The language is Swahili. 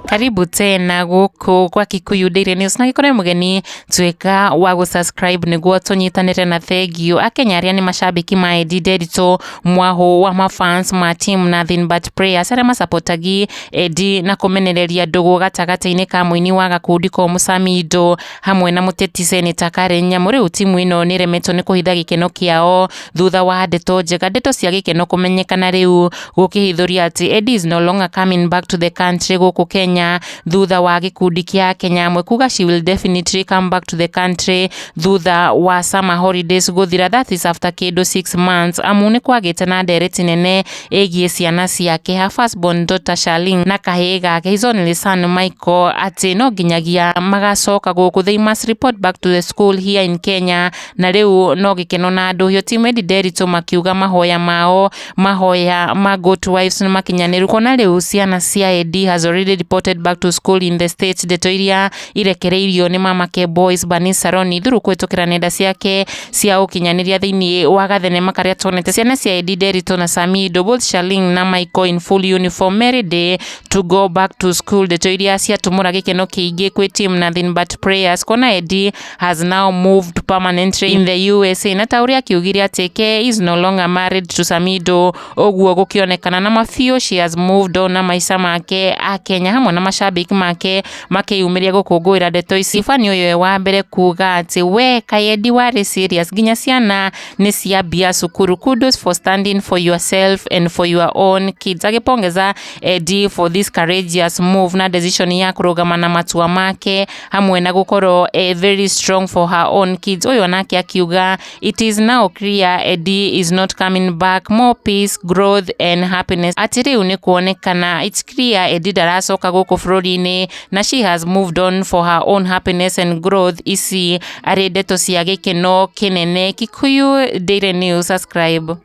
Karibu tena guku kwa Kikuyu Daily News na gikore mugeni tweka wa gusubscribe niguo tunyitanire na thengio akenya aria ni mashabiki ma EDDAY mwaho wa mafans ma team nothing but prayers aria masupportagi Eddie na kumenereria ndugu gatagataini ka muini wa gakundi ko Samidoh hamwe na muteti Senator Karen Nyamu. Riu timu ino ni remetwo ni kuhitha gikeno kiao thutha wa ndeto njega, ndeto cia gikeno kumenyekana riu gukihithuria ati Eddie is no longer coming back to the country guku Kenya thutha wa gikundi kia Kenya amwe kuga she will definitely come back to the country thutha wa summer holidays guthira, that is after kindu 6 months. Amu ni kwagite na ndereti nene egie ciana ciake, her firstborn daughter Charlene na kahii gake his only son Michael ati no nginyagia magacoka guku, they must report back to the school here in Kenya. Na riu no gikeno na andu hio timu NDERITU makiuga mahoya mao mahoya ma goat wives na makinyaniru kona riu ciana cia Eddie has already reported back to school in the States. Ndeto iria irekereirio ni mamake boys Vanessa Roni thuru kwitukira nenda ciake cia ukinyaniria thiini wa gathenema karia tonete ciana cia EDDAY na Samidoh, both Charlene na Michael in full uniform Mary Day to go back to school. Ndeto iria ciatumura gikeno kiingi kwi team nothing but prayers kona Eddie has now moved permanently in the USA na tauria akiugire atike is no longer married to Samidoh oguo gukionekana na mafio she has moved on na maisha make a Kenya hamwe na mashabiki make makiyumiria gukungwira ndeto ici. Fani uyu wa mbere kuga ati we Eddie wari serious ginya ciana ni ciambia cukuru, kudos for standing for yourself and for your own kids. Agipongeza Eddie for this courageous move na decision ya kurugama na matua make hamwe na gukoro very strong for her own kids. Uyu nake akiuga it is now clear Eddie is not coming back, more peace, growth and happiness. Ati riu ni kuonekana it's clear Eddie daracoka guku fururini na she has moved on for her own happiness and growth. Ici ari ndeto cia gikeno kinene. Kikuyu Daily News, subscribe.